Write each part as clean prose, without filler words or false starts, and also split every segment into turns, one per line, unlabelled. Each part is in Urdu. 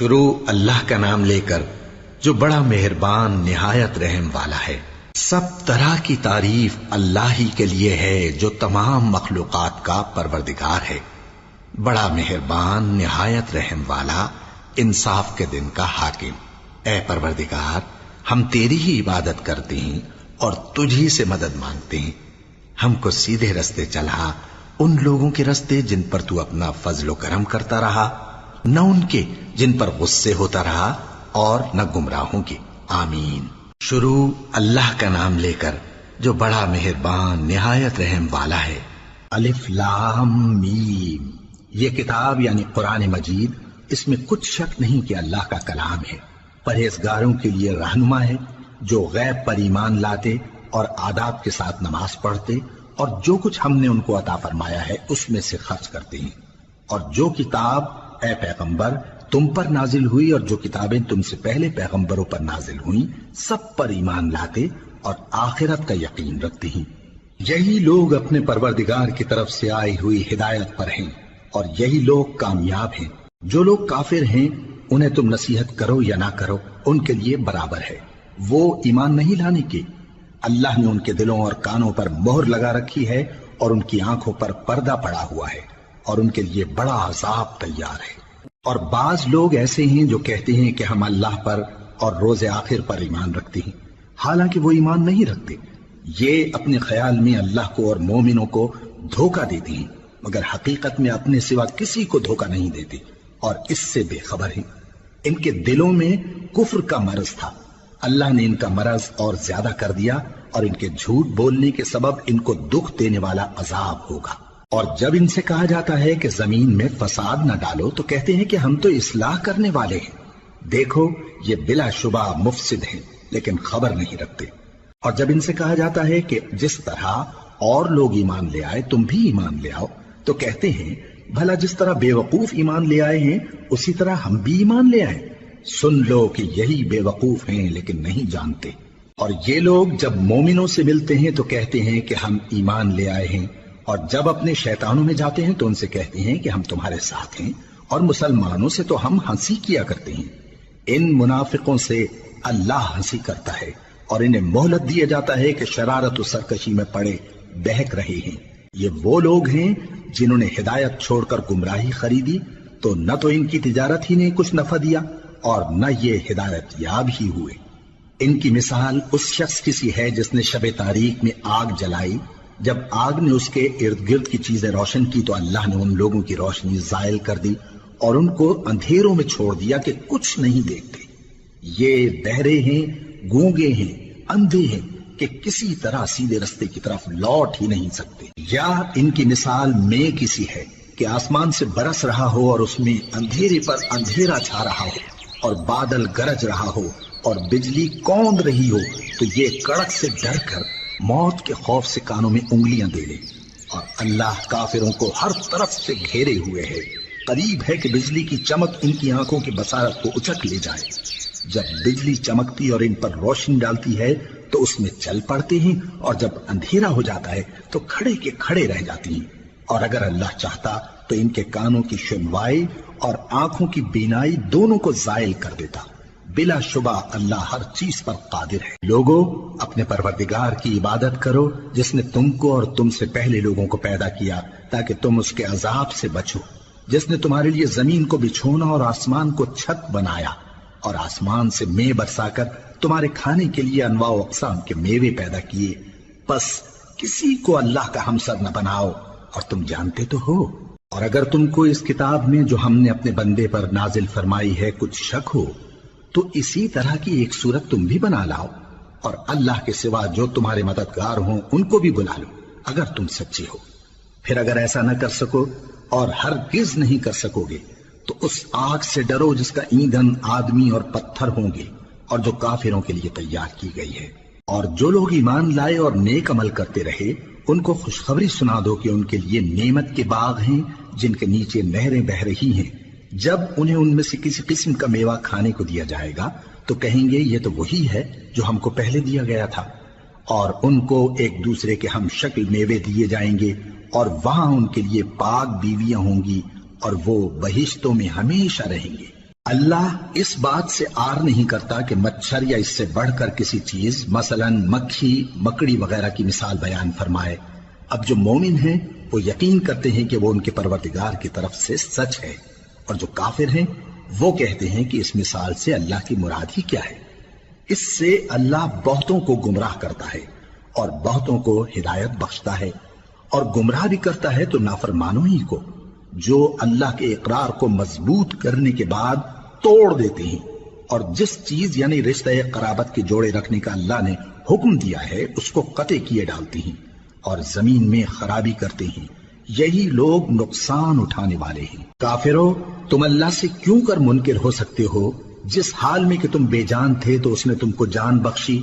شروع اللہ کا نام لے کر جو بڑا مہربان نہایت رحم والا ہے۔ سب طرح کی تعریف اللہ ہی کے لیے ہے جو تمام مخلوقات کا پروردگار ہے، بڑا مہربان نہایت رحم والا، انصاف کے دن کا حاکم۔ اے پروردگار، ہم تیری ہی عبادت کرتے ہیں اور تجھی سے مدد مانگتے ہیں۔ ہم کو سیدھے رستے چلا، ان لوگوں کے رستے جن پر تو اپنا فضل و کرم کرتا رہا، نہ ان کے جن پر غصے ہوتا رہا، اور نہ گمراہوں کے۔ آمین۔ شروع اللہ کا نام لے کر جو بڑا مہربان نہایت رحم والا ہے۔ الف لام میم۔ یہ کتاب یعنی قرآن مجید، اس میں کچھ شک نہیں کہ اللہ کا کلام ہے، پرہیزگاروں کے لیے رہنما ہے، جو غیب پر ایمان لاتے اور آداب کے ساتھ نماز پڑھتے اور جو کچھ ہم نے ان کو عطا فرمایا ہے اس میں سے خرچ کرتے ہیں، اور جو کتاب اے پیغمبر تم پر نازل ہوئی اور جو کتابیں تم سے پہلے پیغمبروں پر نازل ہوئیں سب پر ایمان لاتے اور آخرت کا یقین رکھتے ہیں۔ یہی لوگ اپنے پروردگار کی طرف سے آئی ہوئی ہدایت پر ہیں اور یہی لوگ کامیاب ہیں۔ جو لوگ کافر ہیں انہیں تم نصیحت کرو یا نہ کرو ان کے لیے برابر ہے، وہ ایمان نہیں لانے کے۔ اللہ نے ان کے دلوں اور کانوں پر مہر لگا رکھی ہے اور ان کی آنکھوں پر پردہ پڑا ہوا ہے اور ان کے لیے بڑا عذاب تیار ہے۔ اور بعض لوگ ایسے ہیں جو کہتے ہیں کہ ہم اللہ پر اور روز آخر پر ایمان رکھتے ہیں، حالانکہ وہ ایمان نہیں رکھتے۔ یہ اپنے خیال میں اللہ کو اور مومنوں کو دھوکہ دیتے ہیں، مگر حقیقت میں اپنے سوا کسی کو دھوکہ نہیں دیتے اور اس سے بے خبر ہیں۔ ان کے دلوں میں کفر کا مرض تھا، اللہ نے ان کا مرض اور زیادہ کر دیا اور ان کے جھوٹ بولنے کے سبب ان کو دکھ دینے والا عذاب ہوگا۔ اور جب ان سے کہا جاتا ہے کہ زمین میں فساد نہ ڈالو تو کہتے ہیں کہ ہم تو اصلاح کرنے والے ہیں۔ دیکھو یہ بلا شبہ مفسد ہیں لیکن خبر نہیں رکھتے۔ اور جب ان سے کہا جاتا ہے کہ جس طرح اور لوگ ایمان لے آئے تم بھی ایمان لے آؤ تو کہتے ہیں بھلا جس طرح بے وقوف ایمان لے آئے ہیں اسی طرح ہم بھی ایمان لے آئیں۔ سن لو کہ یہی بے وقوف ہیں لیکن نہیں جانتے۔ اور یہ لوگ جب مومنوں سے ملتے ہیں تو کہتے ہیں کہ ہم ایمان لے آئے ہیں، اور جب اپنے شیطانوں میں جاتے ہیں تو ان سے کہتے ہیں کہ ہم تمہارے ساتھ ہیں، اور مسلمانوں سے تو ہم ہنسی کیا کرتے ہیں۔ ان منافقوں سے اللہ ہنسی کرتا ہے اور انہیں مہلت دیا جاتا ہے کہ شرارت و سرکشی میں پڑے بہک رہے ہیں۔ یہ وہ لوگ ہیں جنہوں نے ہدایت چھوڑ کر گمراہی خریدی، تو نہ تو ان کی تجارت ہی نے کچھ نفع دیا اور نہ یہ ہدایت یاب ہی ہوئے۔ ان کی مثال اس شخص کی سی ہے جس نے شب تاریک میں آگ جلائی، جب آگ نے اس کے ارد گرد کی چیزیں روشن کی تو اللہ نے ان لوگوں کی روشنی زائل کر دی اور ان کو اندھیروں میں چھوڑ دیا کہ کچھ نہیں دیکھتے۔ یہ بہرے ہیں، گونگے ہیں، اندھے ہیں کہ کسی طرح سیدھے رستے کی طرف لوٹ ہی نہیں سکتے۔ یا ان کی مثال میں کسی ہے کہ آسمان سے برس رہا ہو اور اس میں اندھیرے پر اندھیرا چھا رہا ہو اور بادل گرج رہا ہو اور بجلی کوند رہی ہو تو یہ کڑک سے ڈر کر موت کے خوف سے کانوں میں انگلیاں دے لے۔ اور اللہ کافروں کو ہر طرف سے گھیرے ہوئے ہے، قریب ہے کہ بجلی کی چمک ان کی آنکھوں کی بصارت کو اچک لے جائے۔ جب بجلی چمکتی اور ان پر روشنی ڈالتی ہے تو اس میں چل پڑتے ہیں، اور جب اندھیرا ہو جاتا ہے تو کھڑے کے کھڑے رہ جاتی ہیں۔ اور اگر اللہ چاہتا تو ان کے کانوں کی سنوائی اور آنکھوں کی بینائی دونوں کو زائل کر دیتا۔ بلا شبہ اللہ ہر چیز پر قادر ہے۔ لوگو اپنے پروردگار کی عبادت کرو جس نے تم کو اور تم سے پہلے لوگوں کو پیدا کیا تاکہ تم اس کے عذاب سے بچو، جس نے تمہارے لیے زمین کو بچھونا اور آسمان کو چھت بنایا اور آسمان سے مے برسا کر تمہارے کھانے کے لیے انواع و اقسام کے میوے پیدا کیے۔ پس کسی کو اللہ کا ہمسر نہ بناؤ اور تم جانتے تو ہو۔ اور اگر تم کو اس کتاب میں جو ہم نے اپنے بندے پر نازل فرمائی ہے کچھ شک ہو تو اسی طرح کی ایک صورت تم بھی بنا لاؤ، اور اللہ کے سوا جو تمہارے مددگار ہوں ان کو بھی بلا لو اگر تم سچے ہو۔ پھر اگر ایسا نہ کر سکو اور ہرگز نہیں کر سکو گے تو اس آگ سے ڈرو جس کا ایندھن آدمی اور پتھر ہوں گے اور جو کافروں کے لیے تیار کی گئی ہے۔ اور جو لوگ ایمان لائے اور نیک عمل کرتے رہے ان کو خوشخبری سنا دو کہ ان کے لیے نعمت کے باغ ہیں جن کے نیچے نہریں بہہ رہی ہیں۔ جب انہیں ان میں سے کسی قسم کا میوہ کھانے کو دیا جائے گا تو کہیں گے یہ تو وہی ہے جو ہم کو پہلے دیا گیا تھا، اور ان کو ایک دوسرے کے ہم شکل میوے دیے جائیں گے اور وہاں ان کے لیے پاک بیویاں ہوں گی اور وہ بہشتوں میں ہمیشہ رہیں گے۔ اللہ اس بات سے آر نہیں کرتا کہ مچھر یا اس سے بڑھ کر کسی چیز مثلاً مکھی مکڑی وغیرہ کی مثال بیان فرمائے۔ اب جو مومن ہیں وہ یقین کرتے ہیں کہ وہ ان کے پروردگار کی طرف سے سچ ہے، اور جو کافر ہیں وہ کہتے ہیں کہ اس مثال سے اللہ کی مراد ہی کیا ہے۔ اس سے اللہ بہتوں کو گمراہ کرتا ہے اور بہتوں کو ہدایت بخشتا ہے، اور گمراہ بھی کرتا ہے تو نافرمانوں ہی کو، جو اللہ کے اقرار کو مضبوط کرنے کے بعد توڑ دیتے ہیں، اور جس چیز یعنی رشتہ قرابت کے جوڑے رکھنے کا اللہ نے حکم دیا ہے اس کو قطع کیے ڈالتے ہیں اور زمین میں خرابی کرتے ہیں۔ یہی لوگ نقصان اٹھانے والے ہیں۔ کافرو، تم اللہ سے کیوں کر منکر ہو سکتے ہو؟ جس حال میں کہ تم بے جان تھے تو اس نے تم کو جان بخشی،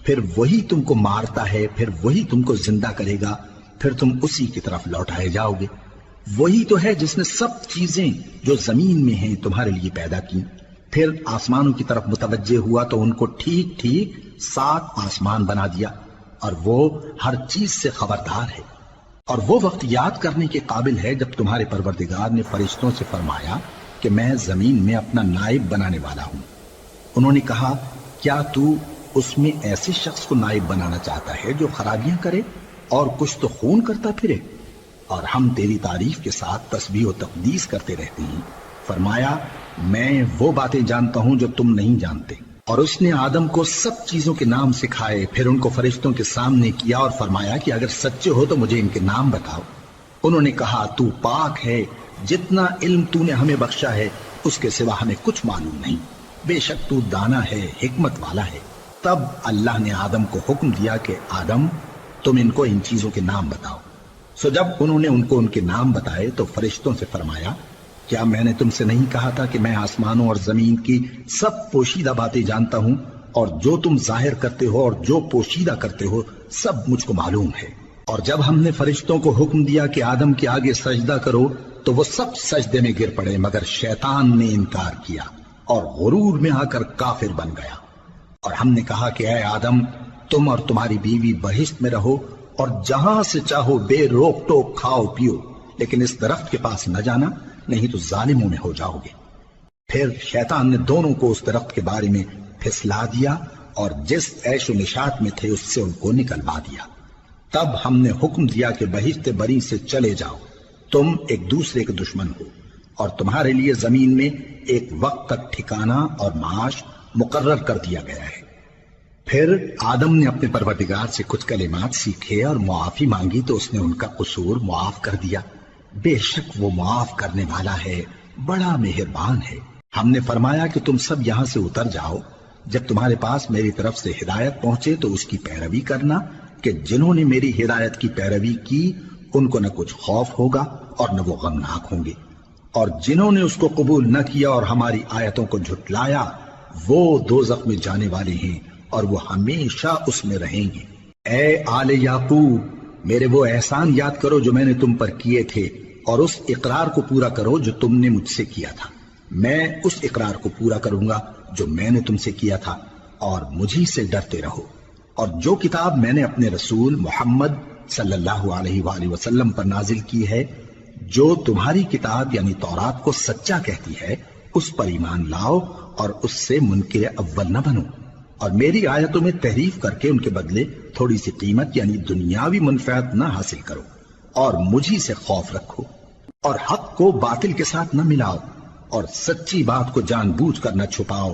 پھر وہی تم کو مارتا ہے، پھر وہی تم کو زندہ کرے گا، پھر تم اسی کی طرف لوٹائے جاؤ گے۔ وہی تو ہے جس نے سب چیزیں جو زمین میں ہیں تمہارے لیے پیدا کی، پھر آسمانوں کی طرف متوجہ ہوا تو ان کو ٹھیک ٹھیک 7 آسمان بنا دیا، اور وہ ہر چیز سے خبردار ہے۔ اور وہ وقت یاد کرنے کے قابل ہے جب تمہارے پروردگار نے فرشتوں سے فرمایا کہ میں زمین میں اپنا نائب بنانے والا ہوں۔ انہوں نے کہا، کیا تو اس میں ایسے شخص کو نائب بنانا چاہتا ہے جو خرابیاں کرے اور کچھ تو خون کرتا پھرے؟ اور ہم تیری تعریف کے ساتھ تسبیح و تقدیس کرتے رہتے ہیں۔ فرمایا، میں وہ باتیں جانتا ہوں جو تم نہیں جانتے۔ اور اس نے آدم کو سب چیزوں کے نام سکھائے، پھر ان کو فرشتوں کے سامنے کیا اور فرمایا کہ اگر سچے ہو تو مجھے ان کے نام بتاؤ۔ انہوں نے کہا، تو پاک ہے، جتنا علم تو نے ہمیں بخشا ہے اس کے سوا ہمیں کچھ معلوم نہیں، بے شک تو دانا ہے، حکمت والا ہے۔ تب اللہ نے آدم کو حکم دیا کہ آدم، تم ان کو ان چیزوں کے نام بتاؤ۔ سو جب انہوں نے ان کو ان کے نام بتائے تو فرشتوں سے فرمایا، کیا میں نے تم سے نہیں کہا تھا کہ میں آسمانوں اور زمین کی سب پوشیدہ باتیں جانتا ہوں، اور جو تم ظاہر کرتے ہو اور جو پوشیدہ کرتے ہو سب مجھ کو معلوم ہے۔ اور جب ہم نے فرشتوں کو حکم دیا کہ آدم کے آگے سجدہ کرو تو وہ سب سجدے میں گر پڑے مگر شیطان نے انکار کیا اور غرور میں آ کر کافر بن گیا۔ اور ہم نے کہا کہ اے آدم، تم اور تمہاری بیوی بہشت میں رہو اور جہاں سے چاہو بے روک ٹوک کھاؤ پیو، لیکن اس درخت کے پاس نہ جانا، نہیں تو ظالموں میں ہو جاؤ گے۔ پھر شیطان نے دونوں کو اس درخت کے بارے میں پھسلا دیا اور جس عیش و نشاط میں تھے اس سے ان کو نکلوا دیا۔ تب ہم نے حکم دیا کہ بہشت بری سے چلے جاؤ، تم ایک دوسرے کے دشمن ہو، اور تمہارے لیے زمین میں ایک وقت تک ٹھکانہ اور معاش مقرر کر دیا گیا ہے۔ پھر آدم نے اپنے پروردگار سے کچھ کلمات سیکھے اور معافی مانگی تو اس نے ان کا قصور معاف کر دیا۔ بے شک وہ معاف کرنے والا ہے، بڑا مہربان ہے۔ ہم نے فرمایا کہ تم سب یہاں سے اتر جاؤ، جب تمہارے پاس میری طرف سے ہدایت پہنچے تو اس کی پیروی کرنا، کہ جنہوں نے میری ہدایت کی پیروی کی ان کو نہ کچھ خوف ہوگا اور نہ وہ غمناک ہوں گے، اور جنہوں نے اس کو قبول نہ کیا اور ہماری آیتوں کو جھٹلایا وہ دوزخ میں جانے والے ہیں اور وہ ہمیشہ اس میں رہیں گے۔ اے آل یعقوب، میرے وہ احسان یاد کرو جو میں نے تم پر کیے تھے، اور اس اقرار کو پورا کرو جو تم نے مجھ سے کیا تھا۔ میں اس اقرار کو پورا کروں گا جو میں نے تم سے کیا تھا، اور مجھی سے ڈرتے رہو۔ اور جو کتاب میں نے اپنے رسول محمد صلی اللہ علیہ وآلہ وسلم پر نازل کی ہے، جو تمہاری کتاب یعنی تورات کو سچا کہتی ہے، اس پر ایمان لاؤ اور اس سے منکر اول نہ بنو، اور میری آیتوں میں تحریف کر کے ان کے بدلے تھوڑی سی قیمت یعنی دنیاوی منفعت نہ حاصل کرو، اور مجھی سے خوف رکھو، اور حق کو باطل کے ساتھ نہ ملاؤ، اور سچی بات کو جان بوجھ کر نہ چھپاؤ،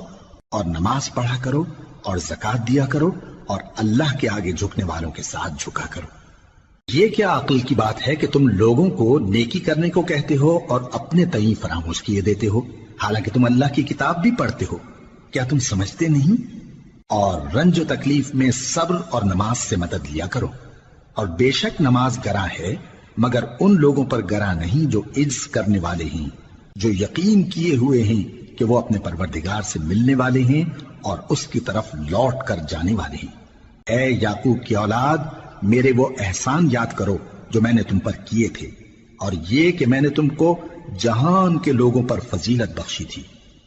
اور نماز پڑھا کرو اور زکوٰۃ دیا کرو، اور اللہ کے آگے جھکنے والوں کے ساتھ جھکا کرو۔ یہ کیا عقل کی بات ہے کہ تم لوگوں کو نیکی کرنے کو کہتے ہو اور اپنے تئیں فراموش کیے دیتے ہو، حالانکہ تم اللہ کی کتاب بھی پڑھتے ہو؟ کیا تم سمجھتے نہیں؟ اور رنج و تکلیف میں صبر اور نماز سے مدد لیا کرو، اور بے شک نماز گراں ہے مگر ان لوگوں پر گراں نہیں جو عجز کرنے والے ہیں، جو یقین کیے ہوئے ہیں کہ وہ اپنے پروردگار سے ملنے والے ہیں اور اس کی طرف لوٹ کر جانے والے ہیں۔ اے یعقوب کی اولاد، میرے وہ احسان یاد کرو جو میں نے تم پر کیے تھے، اور یہ کہ میں نے تم کو جہان کے لوگوں پر فضیلت بخشی تھی۔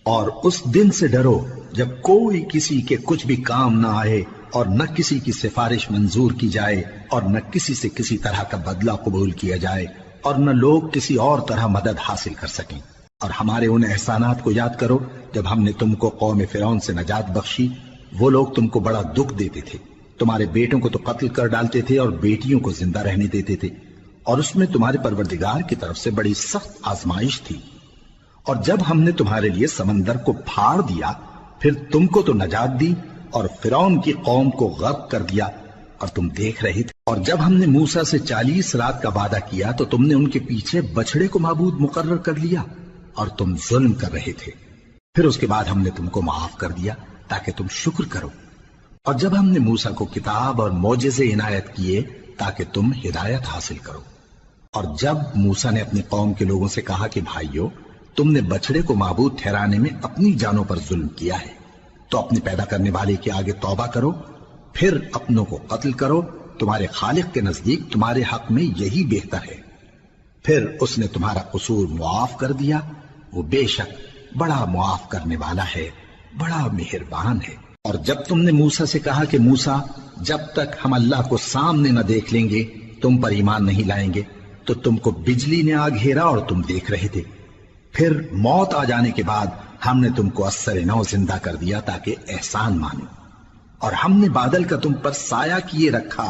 اور اس دن سے ڈرو جب کوئی کسی کے کچھ بھی کام نہ آئے، اور نہ کسی کی سفارش منظور کی جائے، اور نہ کسی سے کسی طرح کا بدلہ قبول کیا جائے، اور نہ لوگ کسی اور طرح مدد حاصل کر سکیں۔ اور ہمارے ان احسانات کو یاد کرو جب ہم نے تم کو قوم فرعون سے نجات بخشی، وہ لوگ تم کو بڑا دکھ دیتے تھے، تمہارے بیٹوں کو تو قتل کر ڈالتے تھے اور بیٹیوں کو زندہ رہنے دیتے تھے، اور اس میں تمہارے پروردگار کی طرف سے بڑی سخت آزمائش تھی۔ اور جب ہم نے تمہارے لیے سمندر کو پھاڑ دیا، پھر تم کو تو نجات دی اور فرعون کی قوم کو غرق کر دیا، اور تم دیکھ رہے تھے۔ اور جب ہم نے موسیٰ سے 40 رات کا وعدہ کیا تو تم نے ان کے پیچھے بچڑے کو معبود مقرر کر لیا اور تم ظلم کر رہے تھے۔ پھر اس کے بعد ہم نے تم کو معاف کر دیا تاکہ تم شکر کرو۔ اور جب ہم نے موسیٰ کو کتاب اور معجزے عنایت کیے تاکہ تم ہدایت حاصل کرو۔ اور جب موسیٰ نے اپنی قوم کے لوگوں سے کہا کہ بھائیو، تم نے بچڑے کو معبود ٹھہرانے میں اپنی جانوں پر ظلم کیا ہے، تو اپنے پیدا کرنے والے کے آگے توبہ کرو، پھر اپنوں کو قتل کرو، تمہارے خالق کے نزدیک تمہارے حق میں یہی بہتر ہے۔ پھر اس نے تمہارا قصور معاف کر دیا، وہ بے شک بڑا معاف کرنے والا ہے، بڑا مہربان ہے۔ اور جب تم نے موسیٰ سے کہا کہ موسیٰ، جب تک ہم اللہ کو سامنے نہ دیکھ لیں گے تم پر ایمان نہیں لائیں گے، تو تم کو بجلی نے آ گھیرا اور تم دیکھ رہے تھے۔ پھر موت آ جانے کے بعد ہم نے تم کو اثر نو زندہ کر دیا تاکہ احسان مانو۔ اور ہم نے بادل کا تم پر سایہ کیے رکھا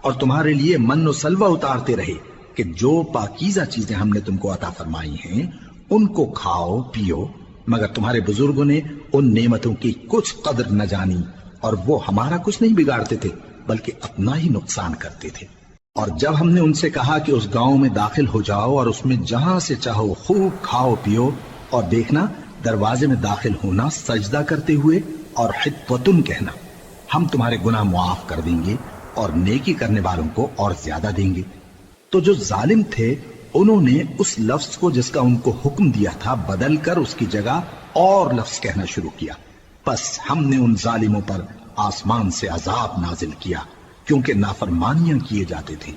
اور تمہارے لیے من و سلوہ اتارتے رہے کہ جو پاکیزہ چیزیں ہم نے تم کو عطا فرمائی ہیں ان کو کھاؤ پیو، مگر تمہارے بزرگوں نے ان نعمتوں کی کچھ قدر نہ جانی، اور وہ ہمارا کچھ نہیں بگاڑتے تھے بلکہ اپنا ہی نقصان کرتے تھے۔ اور جب ہم نے ان سے کہا کہ اس گاؤں میں داخل ہو جاؤ اور اس میں جہاں سے چاہو خوب کھاؤ پیو، اور دیکھنا دروازے میں داخل ہونا سجدہ کرتے ہوئے اور حطوۃن کہنا، ہم تمہارے گناہ معاف کر دیں گے اور نیکی کرنے والوں کو اور زیادہ دیں گے۔ تو جو ظالم تھے انہوں نے اس لفظ کو جس کا ان کو حکم دیا تھا بدل کر اس کی جگہ اور لفظ کہنا شروع کیا، پس ہم نے ان ظالموں پر آسمان سے عذاب نازل کیا کیونکہ نافرمانیاں کیے جاتے تھے۔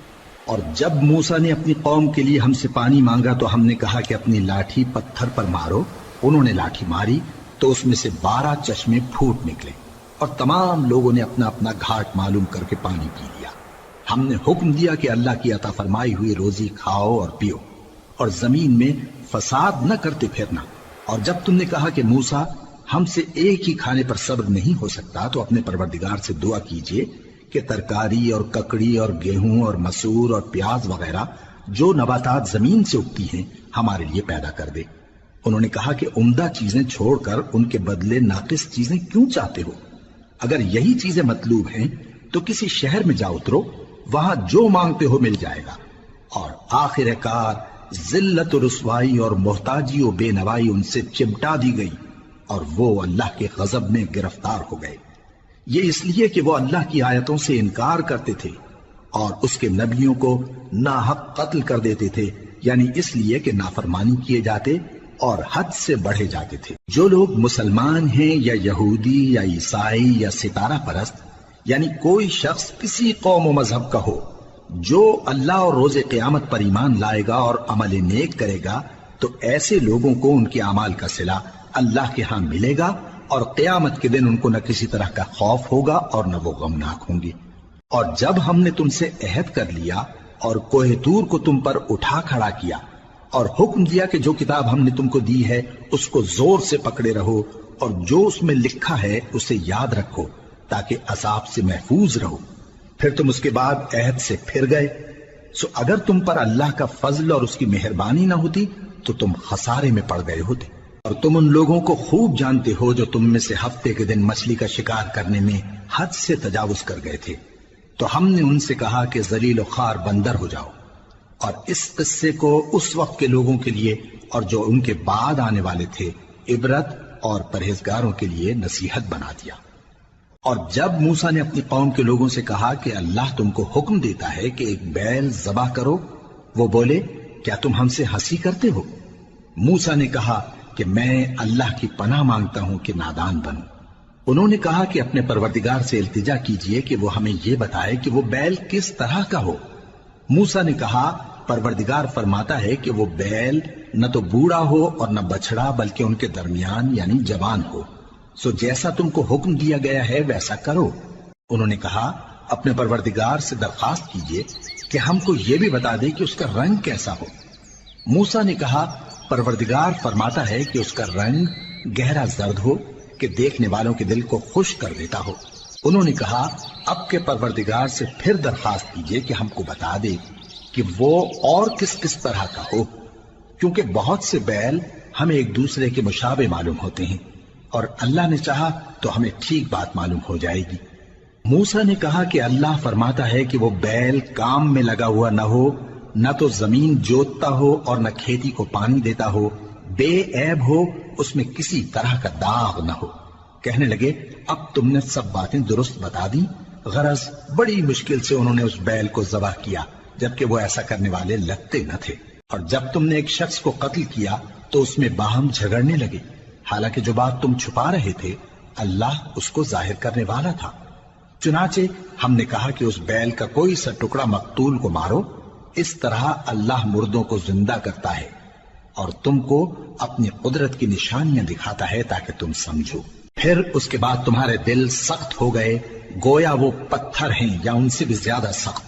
اور جب موسیٰ نے اپنی قوم کے لیے ہم سے پانی مانگا تو ہم نے کہا کہ اپنی لاٹھی پتھر پر مارو۔ انہوں نے لاٹھی ماری تو اس میں سے 12 چشمے پھوٹ نکلے، اور تمام لوگوں نے اپنا اپنا گھاٹ معلوم کر کے پانی پی لیا۔ ہم نے حکم دیا کہ اللہ کی عطا فرمائی ہوئی روزی کھاؤ اور پیو، اور زمین میں فساد نہ کرتے پھرنا۔ اور جب تم نے کہا کہ موسیٰ، ہم سے ایک ہی کھانے پر صبر نہیں ہو سکتا، تو اپنے پروردگار سے دعا کیجئے کہ ترکاری اور ککڑی اور گیہوں اور مسور اور پیاز وغیرہ جو نباتات زمین سے اگتی ہیں ہمارے لیے پیدا کر دے۔ انہوں نے کہا کہ عمدہ چیزیں چھوڑ کر ان کے بدلے ناقص چیزیں کیوں چاہتے ہو؟ اگر یہی چیزیں مطلوب ہیں تو کسی شہر میں جا اترو، وہاں جو مانگتے ہو مل جائے گا۔ اور آخر کار ذلت و رسوائی اور محتاجی و بے نوائی ان سے چمٹا دی گئی، اور وہ اللہ کے غضب میں گرفتار ہو گئے۔ یہ اس لیے کہ وہ اللہ کی آیتوں سے انکار کرتے تھے اور اس کے نبیوں کو ناحق قتل کر دیتے تھے، یعنی اس لیے کہ نافرمانی کیے جاتے اور حد سے بڑھے جاتے تھے۔ جو لوگ مسلمان ہیں یا یہودی یا عیسائی یا ستارہ پرست، یعنی کوئی شخص کسی قوم و مذہب کا ہو، جو اللہ اور روز قیامت پر ایمان لائے گا اور عمل نیک کرے گا، تو ایسے لوگوں کو ان کے اعمال کا صلہ اللہ کے ہاں ملے گا، اور قیامت کے دن ان کو نہ کسی طرح کا خوف ہوگا اور نہ وہ غمناک ہوں گے۔ اور جب ہم نے تم سے عہد کر لیا اور کوہ طور کو تم پر اٹھا کھڑا کیا اور حکم دیا کہ جو کتاب ہم نے تم کو دی ہے اس کو زور سے پکڑے رہو، اور جو اس میں لکھا ہے اسے یاد رکھو تاکہ عذاب سے محفوظ رہو، پھر تم اس کے بعد عہد سے پھر گئے، سو اگر تم پر اللہ کا فضل اور اس کی مہربانی نہ ہوتی تو تم خسارے میں پڑ گئے ہوتے۔ اور تم ان لوگوں کو خوب جانتے ہو جو تم میں سے ہفتے کے دن مچھلی کا شکار کرنے میں حد سے تجاوز کر گئے تھے، تو ہم نے ان سے کہا کہ ذلیل و خوار بندر ہو جاؤ، اور اس قصے کو اس وقت کے لوگوں کے لیے اور جو ان کے بعد آنے والے تھے عبرت اور پرہیزگاروں کے لیے نصیحت بنا دیا۔ اور جب موسیٰ نے اپنی قوم کے لوگوں سے کہا کہ اللہ تم کو حکم دیتا ہے کہ ایک بیل ذبح کرو، وہ بولے کیا تم ہم سے ہنسی کرتے ہو؟ موسیٰ نے کہا کہ میں اللہ کی پناہ مانگتا ہوں کہ نادان بنوں۔ انہوں نے کہا کہ اپنے پروردگار سے التجا کیجئے کہ وہ ہمیں یہ بتائے کہ وہ بیل کس طرح کا ہو۔ موسیٰ نے کہا پروردگار فرماتا ہے کہ وہ بیل نہ تو بوڑھا ہو اور نہ بچڑا بلکہ ان کے درمیان یعنی جوان ہو، سو جیسا تم کو حکم دیا گیا ہے ویسا کرو۔ انہوں نے کہا اپنے پروردگار سے درخواست کیجئے کہ ہم کو یہ بھی بتا دے کہ اس کا رنگ کیسا ہو۔ موسیٰ نے کہا پروردگار فرماتا ہے کہ اس کا رنگ گہرا زرد ہو کہ دیکھنے والوں کے دل کو خوش کر دیتا ہو۔ انہوں نے کہا اب کے پروردگار سے پھر درخواست کیجئے کہ ہم کو بتا دے کہ وہ اور کس کس طرح کا ہو، کیونکہ بہت سے بیل ہمیں ایک دوسرے کے مشابہ معلوم ہوتے ہیں، اور اللہ نے چاہا تو ہمیں ٹھیک بات معلوم ہو جائے گی۔ موسیٰ نے کہا کہ اللہ فرماتا ہے کہ وہ بیل کام میں لگا ہوا نہ ہو، نہ تو زمین جوتتا ہو اور نہ کھیتی کو پانی دیتا ہو، بے عیب ہو، اس میں کسی طرح کا داغ نہ ہو۔ کہنے لگے اب تم نے سب باتیں درست بتا دی۔ غرض بڑی مشکل سے انہوں نے اس بیل کو ذبح کیا، جبکہ وہ ایسا کرنے والے لگتے نہ تھے۔ اور جب تم نے ایک شخص کو قتل کیا تو اس میں باہم جھگڑنے لگے، حالانکہ جو بات تم چھپا رہے تھے اللہ اس کو ظاہر کرنے والا تھا۔ چنانچہ ہم نے کہا کہ اس بیل کا کوئی سا ٹکڑا مقتول کو مارو، اس طرح اللہ مردوں کو زندہ کرتا ہے اور تم کو اپنی قدرت کی نشانیاں دکھاتا ہے تاکہ تم سمجھو۔ پھر اس کے بعد تمہارے دل سخت ہو گئے، گویا وہ پتھر ہیں یا ان سے بھی زیادہ سخت۔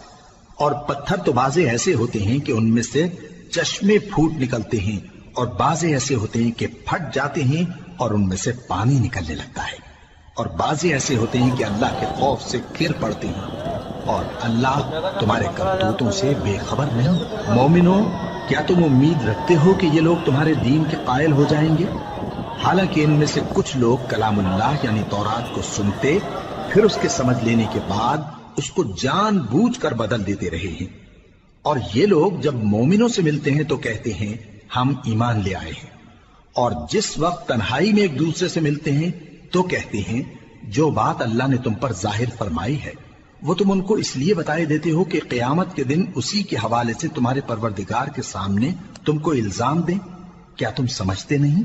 اور پتھر تو بعضے ایسے ہوتے ہیں کہ ان میں سے چشمے پھوٹ نکلتے ہیں، اور بعضے ایسے ہوتے ہیں کہ پھٹ جاتے ہیں اور ان میں سے پانی نکلنے لگتا ہے، اور بعضے ایسے ہوتے ہیں کہ اللہ کے خوف سے گر پڑتے ہیں، اور اللہ تمہارے کرتوتوں سے بے خبر نہیں۔ مومنوں، کیا تم امید رکھتے ہو کہ یہ لوگ تمہارے دین کے قائل ہو جائیں گے؟ حالانکہ ان میں سے کچھ لوگ کلام اللہ یعنی تورات کو سنتے، پھر اس کے سمجھ لینے کے بعد اس کو جان بوجھ کر بدل دیتے رہے ہیں، اور یہ لوگ جب مومنوں سے ملتے ہیں تو کہتے ہیں ہم ایمان لے آئے ہیں، اور جس وقت تنہائی میں ایک دوسرے سے ملتے ہیں تو کہتے ہیں جو بات اللہ نے تم پر ظاہر فرمائی ہے وہ تم ان کو اس لیے بتائے دیتے ہو کہ قیامت کے دن اسی کے حوالے سے تمہارے پروردگار کے سامنے تم کو الزام دیں۔ کیا تم سمجھتے نہیں؟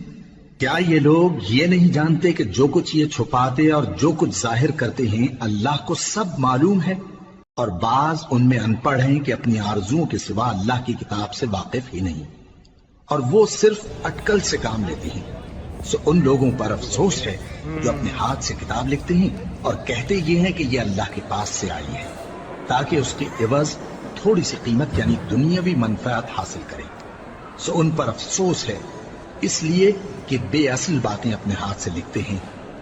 کیا یہ لوگ یہ نہیں جانتے کہ جو کچھ یہ چھپاتے اور جو کچھ ظاہر کرتے ہیں اللہ کو سب معلوم ہے؟ اور بعض ان میں ان پڑھ ہیں کہ اپنی آرزوؤں کے سوا اللہ کی کتاب سے واقف ہی نہیں، اور وہ صرف اٹکل سے کام لیتے ہیں۔ سو ان لوگوں پر افسوس ہے جو اپنے ہاتھ سے کتاب لکھتے ہیں اور کہتے یہ ہیں کہ یہ اللہ کے پاس سے آئی ہے، تاکہ اس کے عوض تھوڑی سی قیمت یعنی دنیاوی منفعت حاصل کریں۔ سو ان پر افسوس ہے اس لیے کہ بے اصل باتیں اپنے ہاتھ سے لکھتے ہیں،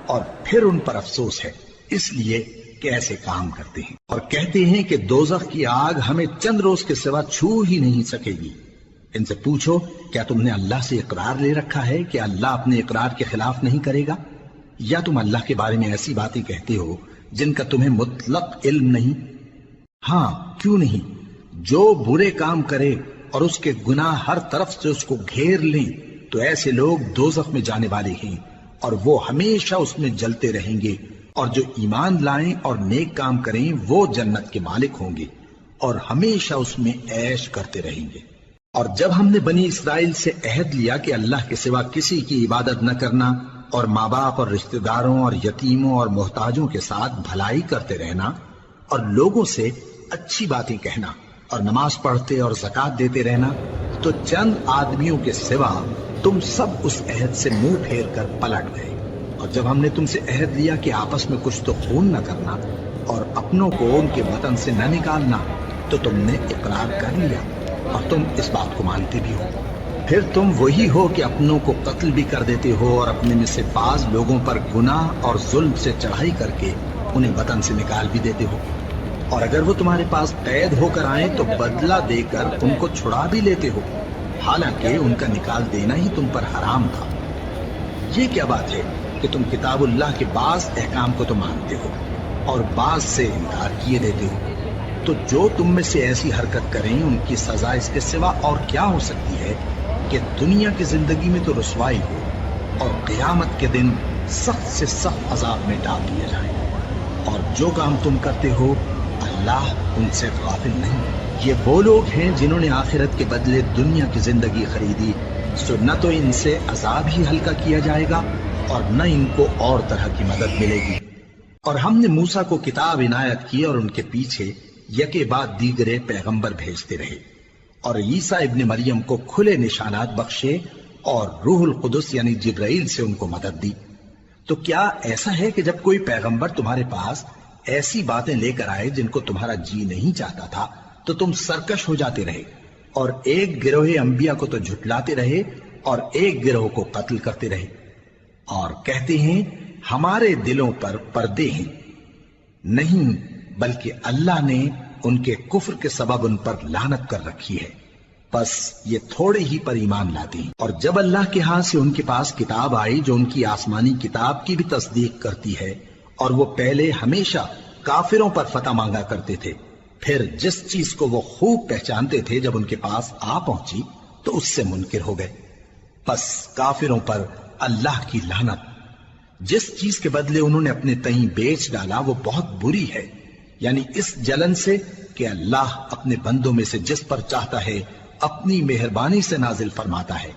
اور پھر ان پر افسوس ہے اس لیے کہ ایسے کام کرتے ہیں، اور کہتے ہیں کہ دوزخ کی آگ ہمیں چند روز کے سوا چھو ہی نہیں سکے گی۔ ان سے پوچھو کیا تم نے اللہ سے اقرار لے رکھا ہے کہ اللہ اپنے اقرار کے خلاف نہیں کرے گا، یا تم اللہ کے بارے میں ایسی باتیں کہتے ہو جن کا تمہیں مطلق علم نہیں؟ ہاں کیوں نہیں، جو برے کام کرے اور اس کے گناہ ہر طرف سے اس کو گھیر لیں تو ایسے لوگ دوزخ میں جانے والے ہیں، اور وہ ہمیشہ اس میں جلتے رہیں گے، اور جو ایمان لائیں اور نیک کام کریں وہ جنت کے مالک ہوں گے اور ہمیشہ اس میں عیش کرتے رہیں گے۔ اور جب ہم نے بنی اسرائیل سے عہد لیا کہ اللہ کے سوا کسی کی عبادت نہ کرنا، اور ماں باپ اور رشتہ داروں اور یتیموں اور محتاجوں کے ساتھ بھلائی کرتے رہنا، اور لوگوں سے اچھی باتیں کہنا، اور نماز پڑھتے اور زکوٰۃ دیتے رہنا، تو چند آدمیوں کے سوا تم سب اس عہد سے منہ پھیر کر پلٹ گئے۔ اور جب ہم نے تم سے عہد لیا کہ آپس میں کچھ تو خون نہ کرنا اور اپنوں کو ان کے وطن سے نہ نکالنا، تو تم نے اقرار کر لیا اور تم اس بات کو مانتے بھی ہو۔ پھر تم وہی ہو کہ اپنوں کو قتل بھی کر دیتے ہو اور اپنے میں سے بعض لوگوں پر گناہ اور ظلم سے چڑھائی کر کے انہیں وطن سے نکال بھی دیتے ہو، اور اگر وہ تمہارے پاس قید ہو کر آئیں تو بدلہ دے کر ان کو چھڑا بھی لیتے ہو، حالانکہ ان کا نکال دینا ہی تم پر حرام تھا۔ یہ کیا بات ہے کہ تم کتاب اللہ کے بعض احکام کو تو مانتے ہو اور بعض سے انکار کیے دیتے ہو؟ تو جو تم میں سے ایسی حرکت کریں ان کی سزا اس کے سوا اور کیا ہو سکتی ہے کہ دنیا کی زندگی میں تو رسوائی ہو اور قیامت کے دن سخت سے سخت عذاب میں ڈال دیا جائے۔ اور جو کام تم کرتے ہو اللہ ان سے غافل نہیں۔ یہ وہ لوگ ہیں جنہوں نے آخرت کے بدلے دنیا کی زندگی خریدی، سو نہ تو ان سے عذاب ہی ہلکا کیا جائے گا اور نہ ان کو اور طرح کی مدد ملے گی۔ اور ہم نے موسیٰ کو کتاب عنایت کی اور ان کے پیچھے یکے بعد دیگرے پیغمبر بھیجتے رہے، اور عیسیٰ ابن مریم کو کھلے نشانات بخشے اور روح القدس یعنی جبرائیل سے ان کو مدد دی۔ تو کیا ایسا ہے کہ جب کوئی پیغمبر تمہارے پاس ایسی باتیں لے کر آئے جن کو تمہارا جی نہیں چاہتا تھا تو تم سرکش ہو جاتے رہے، اور ایک گروہ انبیاء کو تو جھٹلاتے رہے اور ایک گروہ کو قتل کرتے رہے؟ اور کہتے ہیں ہمارے دلوں پر پردے ہیں، نہیں بلکہ اللہ نے ان کے کفر کے سبب ان پر لعنت کر رکھی ہے، بس یہ تھوڑے ہی پر ایمان لاتے ہیں۔ اور جب اللہ کے ہاں سے ان کے پاس کتاب آئی جو ان کی آسمانی کتاب کی بھی تصدیق کرتی ہے، اور وہ پہلے ہمیشہ کافروں پر فتح مانگا کرتے تھے، پھر جس چیز کو وہ خوب پہچانتے تھے جب ان کے پاس آ پہنچی تو اس سے منکر ہو گئے، بس کافروں پر اللہ کی لعنت۔ جس چیز کے بدلے انہوں نے اپنے تئیں بیچ ڈالا وہ بہت بری ہے، یعنی اس جلن سے کہ اللہ اپنے بندوں میں سے جس پر چاہتا ہے اپنی مہربانی سے نازل فرماتا ہے۔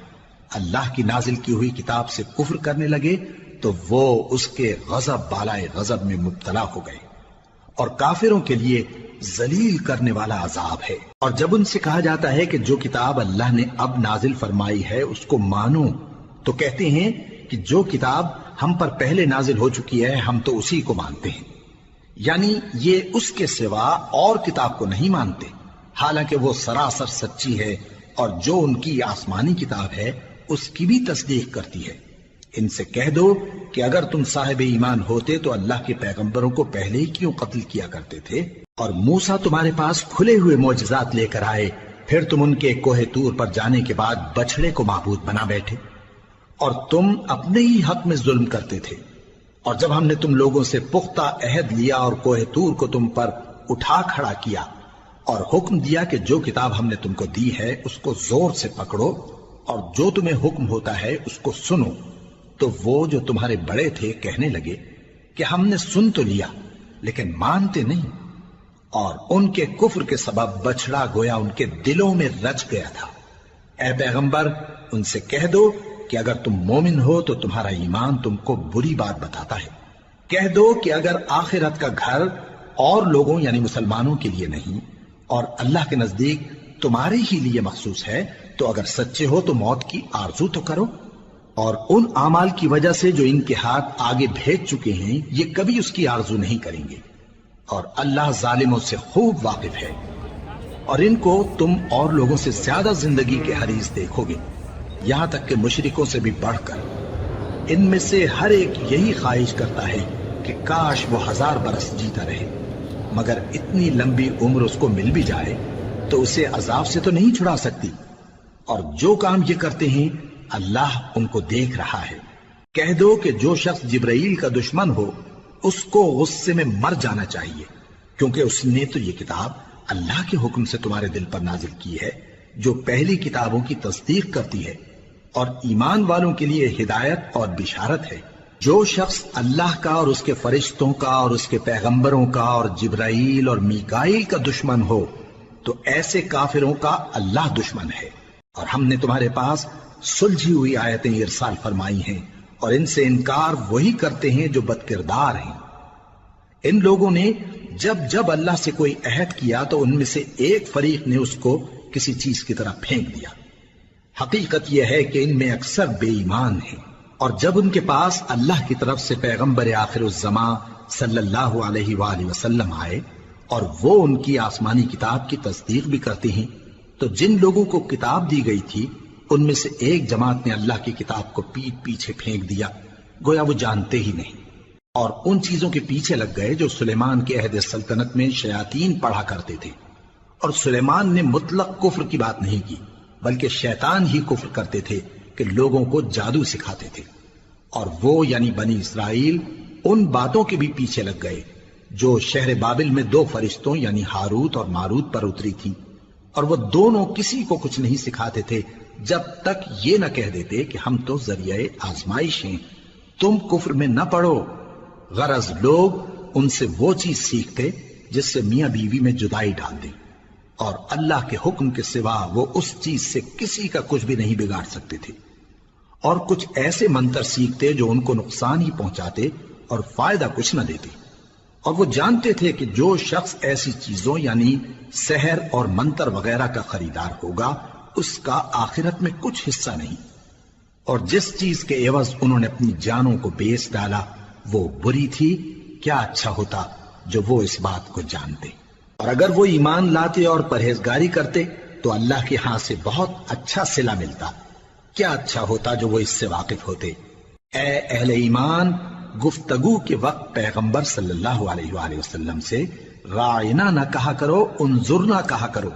اللہ کی نازل کی ہوئی کتاب سے کفر کرنے لگے تو وہ اس کے غضب بالائے غضب میں مبتلا ہو گئے، اور کافروں کے لیے ذلیل کرنے والا عذاب ہے۔ اور جب ان سے کہا جاتا ہے کہ جو کتاب اللہ نے اب نازل فرمائی ہے اس کو مانو، تو کہتے ہیں کہ جو کتاب ہم پر پہلے نازل ہو چکی ہے ہم تو اسی کو مانتے ہیں، یعنی یہ اس کے سوا اور کتاب کو نہیں مانتے، حالانکہ وہ سراسر سچی ہے، اور جو ان کی آسمانی کتاب ہے اس کی بھی تصدیق کرتی ہے۔ ان سے کہہ دو کہ اگر تم صاحب ایمان ہوتے تو اللہ کے پیغمبروں کو پہلے ہی کیوں قتل کیا کرتے تھے؟ اور موسیٰ تمہارے پاس کھلے ہوئے معجزات لے کر آئے، پھر تم ان کے کوہ طور پر جانے کے بعد بچڑے کو معبود بنا بیٹھے، اور تم اپنے ہی حق میں ظلم کرتے تھے۔ اور جب ہم نے تم لوگوں سے پختہ عہد لیا اور کوہ طور کو تم پر اٹھا کھڑا کیا اور حکم دیا کہ جو کتاب ہم نے تم کو دی ہے اس کو زور سے پکڑو اور جو تمہیں حکم ہوتا ہے اس کو سنو، تو وہ جو تمہارے بڑے تھے کہنے لگے کہ ہم نے سن تو لیا لیکن مانتے نہیں، اور ان کے کفر کے سبب بچڑا گویا ان کے دلوں میں رچ گیا تھا۔ اے پیغمبر ان سے کہہ دو کہ اگر تم مومن ہو تو تمہارا ایمان تم کو بری بات بتاتا ہے۔ کہہ دو کہ اگر آخرت کا گھر اور لوگوں یعنی مسلمانوں کے لیے نہیں اور اللہ کے نزدیک تمہارے ہی لیے مخصوص ہے تو اگر سچے ہو تو موت کی آرزو تو کرو، اور ان اعمال کی وجہ سے جو ان کے ہاتھ آگے بھیج چکے ہیں یہ کبھی اس کی آرزو نہیں کریں گے، اور اللہ ظالموں سے خوب واقف ہے۔ اور ان کو تم اور لوگوں سے زیادہ زندگی کے حریص دیکھو گے، یہاں تک کہ مشرکوں سے بھی بڑھ کر۔ ان میں سے ہر ایک یہی خواہش کرتا ہے کہ کاش وہ 1000 برس جیتا رہے، مگر اتنی لمبی عمر اس کو مل بھی جائے تو اسے عذاب سے تو نہیں چھڑا سکتی، اور جو کام یہ کرتے ہیں اللہ ان کو دیکھ رہا ہے۔ کہہ دو کہ جو شخص جبرائیل کا دشمن ہو اس کو غصے میں مر جانا چاہیے، کیونکہ اس نے تو یہ کتاب اللہ کے حکم سے تمہارے دل پر نازل کی ہے جو پہلی کتابوں کی تصدیق کرتی ہے، اور ایمان والوں کے لیے ہدایت اور بشارت ہے۔ جو شخص اللہ کا اور اس کے فرشتوں کا اور اس کے پیغمبروں کا اور جبرائیل اور میکائیل کا دشمن ہو تو ایسے کافروں کا اللہ دشمن ہے۔ اور ہم نے تمہارے پاس سلجھی ہوئی آیتیں ارسال فرمائی ہیں، اور ان سے انکار وہی کرتے ہیں جو بد کردار ہیں۔ ان لوگوں نے جب جب اللہ سے کوئی عہد کیا تو ان میں سے ایک فریق نے اس کو کسی چیز کی طرح پھینک دیا۔ حقیقت یہ ہے کہ ان میں اکثر بے ایمان ہیں، اور جب ان کے پاس اللہ کی طرف سے پیغمبر آخر الزماں صلی اللہ علیہ وآلہ وسلم آئے اور وہ ان کی آسمانی کتاب کی تصدیق بھی کرتے ہیں، تو جن لوگوں کو کتاب دی گئی تھی ان میں سے ایک جماعت نے اللہ کی کتاب کو پیٹ پیچھے پھینک دیا، گویا وہ جانتے ہی نہیں، اور ان چیزوں کے پیچھے لگ گئے جو سلیمان کے عہد سلطنت میں شیاطین پڑھا کرتے تھے۔ اور سلیمان نے مطلق کفر کی بات نہیں کی، بلکہ شیطان ہی کفر کرتے تھے کہ لوگوں کو جادو سکھاتے تھے، اور وہ یعنی بنی اسرائیل ان باتوں کے بھی پیچھے لگ گئے جو شہر بابل میں 2 فرشتوں یعنی ہاروت اور ماروت پر اتری تھی، اور وہ دونوں کسی کو کچھ نہیں سکھاتے تھے جب تک یہ نہ کہہ دیتے کہ ہم تو ذریعہ آزمائش ہیں، تم کفر میں نہ پڑو۔ غرض لوگ ان سے وہ چیز سیکھتے جس سے میاں بیوی میں جدائی ڈال دیں، اور اللہ کے حکم کے سوا وہ اس چیز سے کسی کا کچھ بھی نہیں بگاڑ سکتے تھے، اور کچھ ایسے منتر سیکھتے جو ان کو نقصان ہی پہنچاتے اور فائدہ کچھ نہ دیتے، اور وہ جانتے تھے کہ جو شخص ایسی چیزوں یعنی سحر اور منتر وغیرہ کا خریدار ہوگا اس کا آخرت میں کچھ حصہ نہیں، اور جس چیز کے عوض انہوں نے اپنی جانوں کو بیچ ڈالا وہ بری تھی، کیا اچھا ہوتا جو وہ اس بات کو جانتے۔ اور اگر وہ ایمان لاتے اور پرہیزگاری کرتے تو اللہ کے ہاں سے بہت اچھا صلہ ملتا، کیا اچھا ہوتا جو وہ اس سے واقف ہوتے۔ اے اہل ایمان، گفتگو کے وقت پیغمبر صلی اللہ علیہ وآلہ وسلم سے رائنا نہ کہا کرو، انظرنا کہا کرو،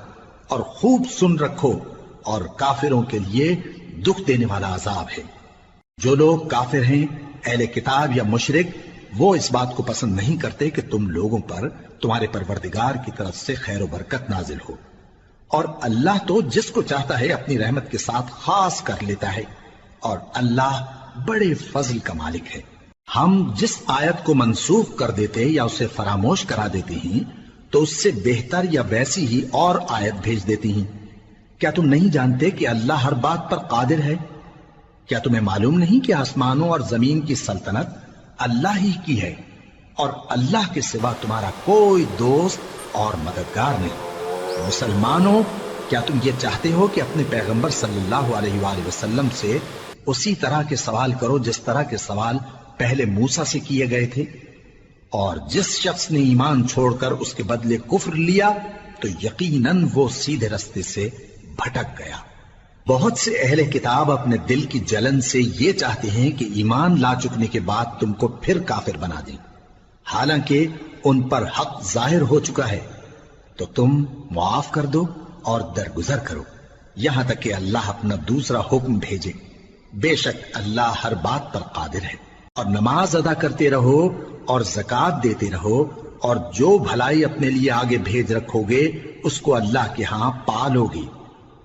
اور خوب سن رکھو، اور کافروں کے لیے دکھ دینے والا عذاب ہے۔ جو لوگ کافر ہیں، اہل کتاب یا مشرک، وہ اس بات کو پسند نہیں کرتے کہ تم لوگوں پر تمہارے پروردگار کی طرف سے خیر و برکت نازل ہو، اور اللہ تو جس کو چاہتا ہے اپنی رحمت کے ساتھ خاص کر لیتا ہے، اور اللہ بڑے فضل کا مالک ہے۔ ہم جس آیت کو منسوخ کر دیتے یا اسے فراموش کرا دیتے ہیں تو اس سے بہتر یا ویسی ہی اور آیت بھیج دیتی ہیں۔ کیا تم نہیں جانتے کہ اللہ ہر بات پر قادر ہے؟ کیا تمہیں معلوم نہیں کہ آسمانوں اور زمین کی سلطنت اللہ ہی کی ہے، اور اللہ کے سوا تمہارا کوئی دوست اور مددگار نہیں؟ مسلمانوں، کیا تم یہ چاہتے ہو کہ اپنے پیغمبر صلی اللہ علیہ وآلہ وسلم سے اسی طرح کے سوال کرو جس طرح کے سوال پہلے موسیٰ سے کیے گئے تھے؟ اور جس شخص نے ایمان چھوڑ کر اس کے بدلے کفر لیا تو یقیناً وہ سیدھے رستے سے بھٹک گیا۔ بہت سے اہل کتاب اپنے دل کی جلن سے یہ چاہتے ہیں کہ ایمان لا چکنے کے بعد تم کو پھر کافر بنا دیں، حالانکہ ان پر حق ظاہر ہو چکا ہے۔ تو تم معاف کر دو اور درگزر کرو یہاں تک کہ اللہ اپنا دوسرا حکم بھیجے۔ بے شک اللہ ہر بات پر قادر ہے۔ اور نماز ادا کرتے رہو اور زکوٰۃ دیتے رہو، اور جو بھلائی اپنے لیے آگے بھیج رکھو گے اس کو اللہ کے ہاں پالو گے۔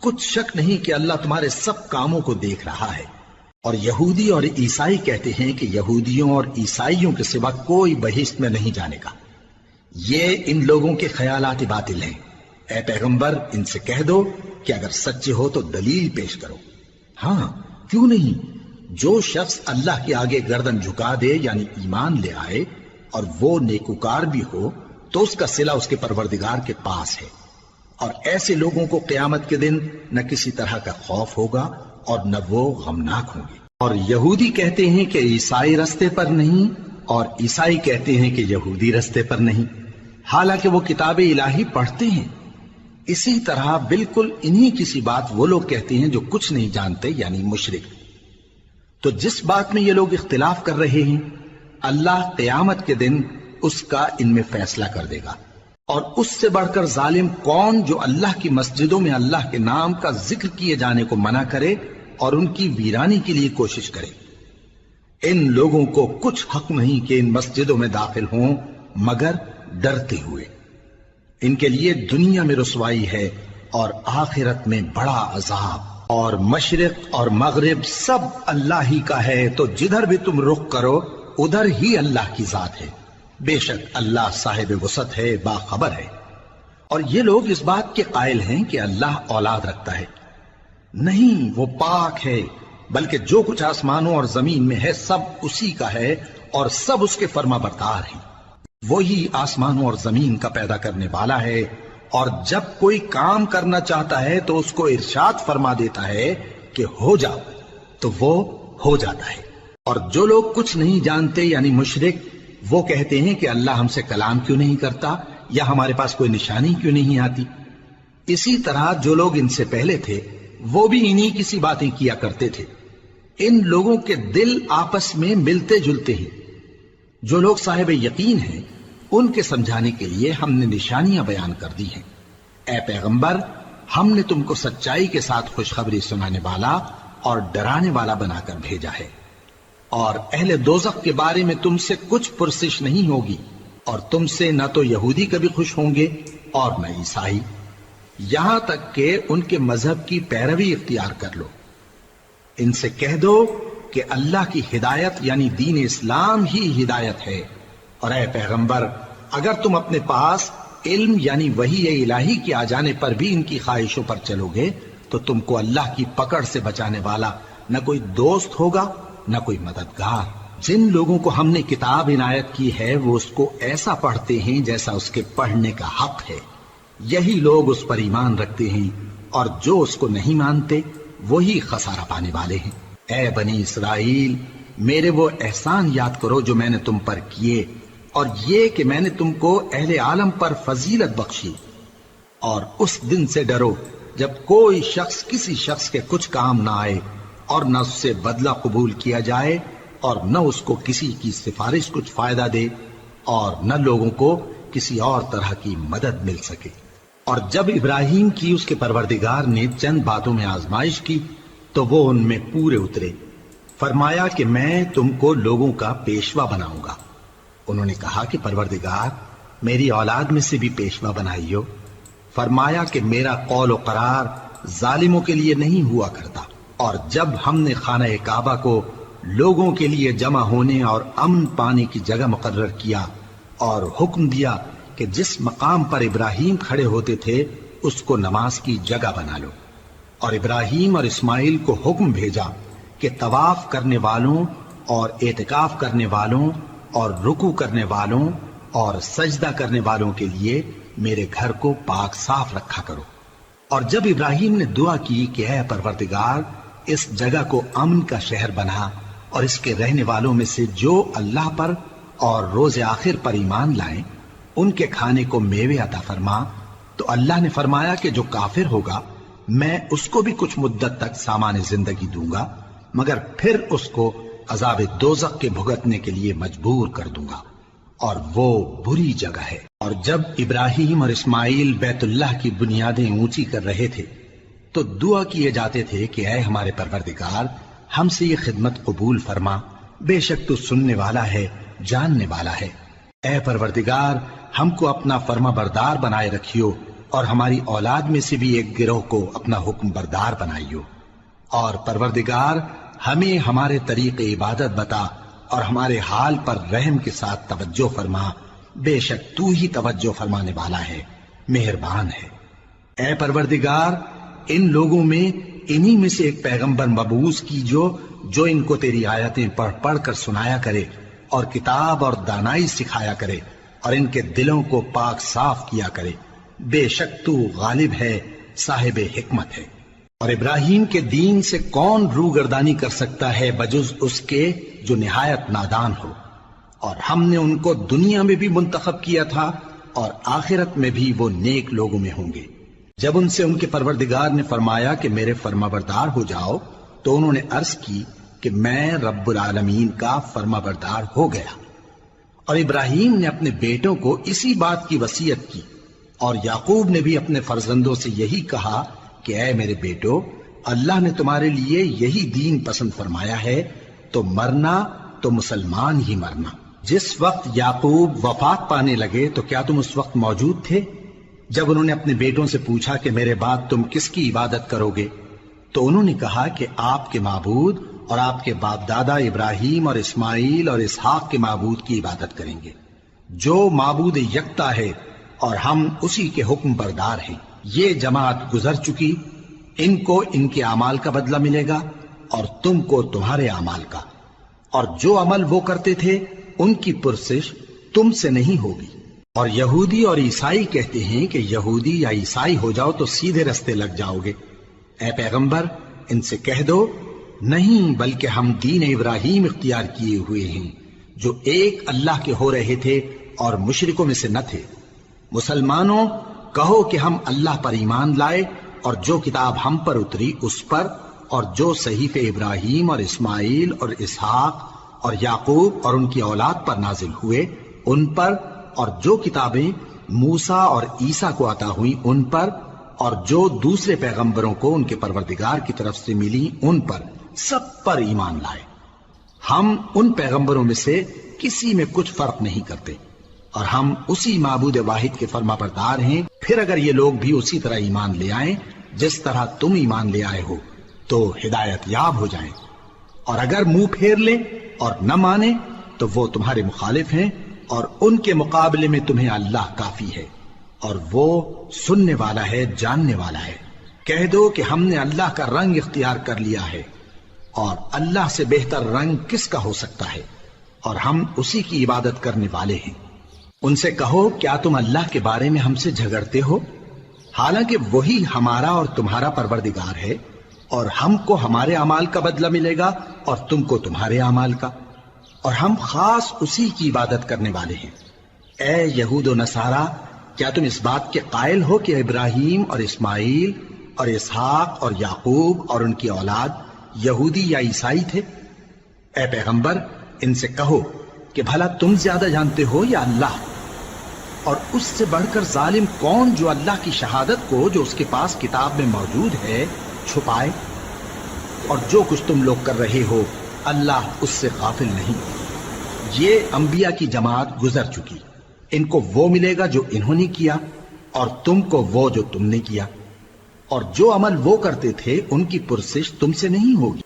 کچھ شک نہیں کہ اللہ تمہارے سب کاموں کو دیکھ رہا ہے۔ اور یہودی اور عیسائی کہتے ہیں کہ یہودیوں اور عیسائیوں کے سوا کوئی بہشت میں نہیں جانے گا۔ یہ ان لوگوں کے خیالات باطل ہیں۔ اے پیغمبر، ان سے کہہ دو کہ اگر سچے ہو تو دلیل پیش کرو۔ ہاں، کیوں نہیں؟ جو شخص اللہ کے آگے گردن جھکا دے یعنی ایمان لے آئے اور وہ نیکوکار بھی ہو تو اس کا صلہ اس کے پروردگار کے پاس ہے، اور ایسے لوگوں کو قیامت کے دن نہ کسی طرح کا خوف ہوگا اور نہ وہ غمناک ہوں گے۔ اور یہودی کہتے ہیں کہ عیسائی رستے پر نہیں، اور عیسائی کہتے ہیں کہ یہودی رستے پر نہیں، حالانکہ وہ کتاب الہی پڑھتے ہیں۔ اسی طرح بالکل انہی کسی بات وہ لوگ کہتے ہیں جو کچھ نہیں جانتے یعنی مشرک۔ تو جس بات میں یہ لوگ اختلاف کر رہے ہیں اللہ قیامت کے دن اس کا ان میں فیصلہ کر دے گا۔ اور اس سے بڑھ کر ظالم کون جو اللہ کی مسجدوں میں اللہ کے نام کا ذکر کیے جانے کو منع کرے اور ان کی ویرانی کے لیے کوشش کرے۔ ان لوگوں کو کچھ حق نہیں کہ ان مسجدوں میں داخل ہوں مگر ڈرتے ہوئے۔ ان کے لیے دنیا میں رسوائی ہے اور آخرت میں بڑا عذاب۔ اور مشرق اور مغرب سب اللہ ہی کا ہے، تو جدھر بھی تم رخ کرو ادھر ہی اللہ کی ذات ہے۔ بے شک اللہ صاحب وسعت ہے، باخبر ہے۔ اور یہ لوگ اس بات کے قائل ہیں کہ اللہ اولاد رکھتا ہے۔ نہیں، وہ پاک ہے، بلکہ جو کچھ آسمانوں اور زمین میں ہے سب اسی کا ہے، اور سب اس کے فرما بردار ہیں۔ وہی آسمانوں اور زمین کا پیدا کرنے والا ہے، اور جب کوئی کام کرنا چاہتا ہے تو اس کو ارشاد فرما دیتا ہے کہ ہو جا، تو وہ ہو جاتا ہے۔ اور جو لوگ کچھ نہیں جانتے یعنی مشرک، وہ کہتے ہیں کہ اللہ ہم سے کلام کیوں نہیں کرتا، یا ہمارے پاس کوئی نشانی کیوں نہیں آتی۔ اسی طرح جو لوگ ان سے پہلے تھے وہ بھی انہی کسی باتیں کیا کرتے تھے۔ ان لوگوں کے دل آپس میں ملتے جلتے ہیں۔ جو لوگ صاحب یقین ہیں ان کے سمجھانے کے لیے ہم نے نشانیاں بیان کر دی ہیں۔ اے پیغمبر، ہم نے تم کو سچائی کے ساتھ خوشخبری سنانے والا اور ڈرانے والا بنا کر بھیجا ہے، اور اہل دوزخ کے بارے میں تم سے کچھ پرسش نہیں ہوگی، اور تم سے نہ تو یہودی کبھی خوش ہوں گے اور نہ عیسائی، یہاں تک کہ ان کے مذہب کی پیروی اختیار کر لو۔ ان سے کہہ دو کہ اللہ کی ہدایت یعنی دین اسلام ہی ہدایت ہے، اور اے پیغمبر اگر تم اپنے پاس علم یعنی وحی الہی کے آ جانے پر بھی ان کی خواہشوں پر چلو گے تو تم کو اللہ کی پکڑ سے بچانے والا نہ کوئی دوست ہوگا نہ کوئی مددگار۔ جن لوگوں کو ہم نے کتاب عنایت کی ہے وہ اس کو ایسا پڑھتے ہیں جیسا اس کے پڑھنے کا حق ہے، یہی لوگ اس پر ایمان رکھتے ہیں، اور جو اس کو نہیں مانتے وہی خسارہ پانے والے ہیں۔ اے بنی اسرائیل، میرے وہ احسان یاد کرو جو میں نے تم پر کیے، اور یہ کہ میں نے تم کو اہل عالم پر فضیلت بخشی، اور اس دن سے ڈرو جب کوئی شخص کسی شخص کے کچھ کام نہ آئے اور نہ اس سے بدلہ قبول کیا جائے، اور نہ اس کو کسی کی سفارش کچھ فائدہ دے اور نہ لوگوں کو کسی اور طرح کی مدد مل سکے۔ اور جب ابراہیم کی اس کے پروردگار نے چند باتوں میں آزمائش کی تو وہ ان میں پورے اترے۔ فرمایا کہ میں تم کو لوگوں کا پیشوا بناؤں گا۔ انہوں نے کہا کہ پروردگار میری اولاد میں سے بھی پیشوا بنائیو۔ فرمایا کہ میرا قول و قرار ظالموں کے لیے نہیں ہوا کرتا۔ اور جب ہم نے خانہ کعبہ کو لوگوں کے لیے جمع ہونے اور امن پانے کی جگہ مقرر کیا اور حکم دیا کہ جس مقام پر ابراہیم کھڑے ہوتے تھے اس کو نماز کی جگہ بنا لو، اور ابراہیم اور اسماعیل کو حکم بھیجا کہ طواف کرنے والوں اور اعتکاف کرنے والوں اور رکوع کرنے والوں اور سجدہ کرنے والوں کے لیے میرے گھر کو پاک صاف رکھا کرو۔ اور جب ابراہیم نے دعا کی کہ اے پروردگار اس جگہ کو امن کا شہر بنا اور اس کے رہنے والوں میں سے جو اللہ پر اور روز آخر پر ایمان لائیں ان کے کھانے کو میوے عطا فرما، تو اللہ نے فرمایا کہ جو کافر ہوگا میں اس کو بھی کچھ مدت تک سامان زندگی دوں گا، مگر پھر اس کو عذاب دوزخ کے بھگتنے کے لیے مجبور کر دوں گا، اور وہ بری جگہ ہے۔ اور جب ابراہیم اور اسماعیل بیت اللہ کی بنیادیں اونچی کر رہے تھے تو دعا کیے جاتے تھے کہ اے ہمارے پروردگار ہم سے یہ خدمت قبول فرما، بے شک تو سننے والا ہے، جاننے والا ہے۔ اے پروردگار ہم کو اپنا فرما بردار بنائے رکھیو، اور ہماری اولاد میں سے بھی ایک گروہ کو اپنا حکم بردار بنائیو، اور پروردگار ہمیں ہمارے طریق عبادت بتا اور ہمارے حال پر رحم کے ساتھ توجہ فرما، بے شک تو ہی توجہ فرمانے والا ہے، مہربان ہے۔ اے پروردگار ان لوگوں میں انہی میں سے ایک پیغمبر مبعوث کیجو جو ان کو تیری آیتیں پڑھ پڑھ کر سنایا کرے اور کتاب اور دانائی سکھایا کرے اور ان کے دلوں کو پاک صاف کیا کرے، بے شک تو غالب ہے، صاحب حکمت ہے۔ اور ابراہیم کے دین سے کون روگردانی کر سکتا ہے بجز اس کے جو نہایت نادان ہو، اور ہم نے ان کو دنیا میں بھی منتخب کیا تھا اور آخرت میں بھی وہ نیک لوگوں میں ہوں گے۔ جب ان سے ان کے پروردگار نے فرمایا کہ میرے فرما بردار ہو جاؤ تو انہوں نے عرض کی کہ میں رب العالمین کا فرما بردار ہو گیا۔ اور ابراہیم نے اپنے بیٹوں کو اسی بات کی وصیت کی، اور یعقوب نے بھی اپنے فرزندوں سے یہی کہا کہ اے میرے بیٹو اللہ نے تمہارے لیے یہی دین پسند فرمایا ہے، تو مرنا تو مسلمان ہی مرنا۔ جس وقت یعقوب وفات پانے لگے تو کیا تم اس وقت موجود تھے جب انہوں نے اپنے بیٹوں سے پوچھا کہ میرے بعد تم کس کی عبادت کرو گے؟ تو انہوں نے کہا کہ آپ کے معبود اور آپ کے باپ دادا ابراہیم اور اسماعیل اور اسحاق کے معبود کی عبادت کریں گے، جو معبود یکتا ہے اور ہم اسی کے حکم بردار ہیں۔ یہ جماعت گزر چکی، ان کو ان کے اعمال کا بدلہ ملے گا اور تم کو تمہارے اعمال کا، اور جو عمل وہ کرتے تھے ان کی پرسش تم سے نہیں ہوگی۔ اور یہودی اور عیسائی کہتے ہیں کہ یہودی یا عیسائی ہو جاؤ تو سیدھے رستے لگ جاؤ گے۔ اے پیغمبر ان سے کہہ دو نہیں، بلکہ ہم دین ابراہیم اختیار کیے ہوئے ہیں جو ایک اللہ کے ہو رہے تھے اور مشرکوں میں سے نہ تھے۔ مسلمانوں کہو کہ ہم اللہ پر ایمان لائے اور جو کتاب ہم پر اتری اس پر، اور جو صحیفے ابراہیم اور اسماعیل اور اسحاق اور یعقوب اور ان کی اولاد پر نازل ہوئے ان پر، اور جو کتابیں موسیٰ اور عیسیٰ کو عطا ہوئیں ان پر، اور جو دوسرے پیغمبروں کو ان کے پروردگار کی طرف سے ملی ان پر، سب پر ایمان لائے۔ ہم ان پیغمبروں میں سے کسی میں کچھ فرق نہیں کرتے، اور ہم اسی معبود واحد کے فرما بردار ہیں۔ پھر اگر یہ لوگ بھی اسی طرح ایمان لے آئیں جس طرح تم ایمان لے آئے ہو تو ہدایت یاب ہو جائیں، اور اگر منہ پھیر لیں اور نہ مانیں تو وہ تمہارے مخالف ہیں، اور ان کے مقابلے میں تمہیں اللہ کافی ہے، اور وہ سننے والا ہے، جاننے والا ہے۔ کہہ دو کہ ہم نے اللہ کا رنگ اختیار کر لیا ہے، اور اللہ سے بہتر رنگ کس کا ہو سکتا ہے، اور ہم اسی کی عبادت کرنے والے ہیں۔ ان سے کہو کیا تم اللہ کے بارے میں ہم سے جھگڑتے ہو، حالانکہ وہی ہمارا اور تمہارا پروردگار ہے، اور ہم کو ہمارے اعمال کا بدلہ ملے گا اور تم کو تمہارے اعمال کا، اور ہم خاص اسی کی عبادت کرنے والے ہیں۔ اے یہود و نصارا کیا تم اس بات کے قائل ہو کہ ابراہیم اور اسماعیل اور اسحاق اور یعقوب اور ان کی اولاد یہودی یا عیسائی تھے؟ اے پیغمبر ان سے کہو کہ بھلا تم زیادہ جانتے ہو یا اللہ؟ اور اس سے بڑھ کر ظالم کون جو اللہ کی شہادت کو جو اس کے پاس کتاب میں موجود ہے چھپائے؟ اور جو کچھ تم لوگ کر رہے ہو اللہ اس سے غافل نہیں۔ یہ انبیاء کی جماعت گزر چکی، ان کو وہ ملے گا جو انہوں نے کیا اور تم کو وہ جو تم نے کیا، اور جو عمل وہ کرتے تھے ان کی پرسش تم سے نہیں ہوگی۔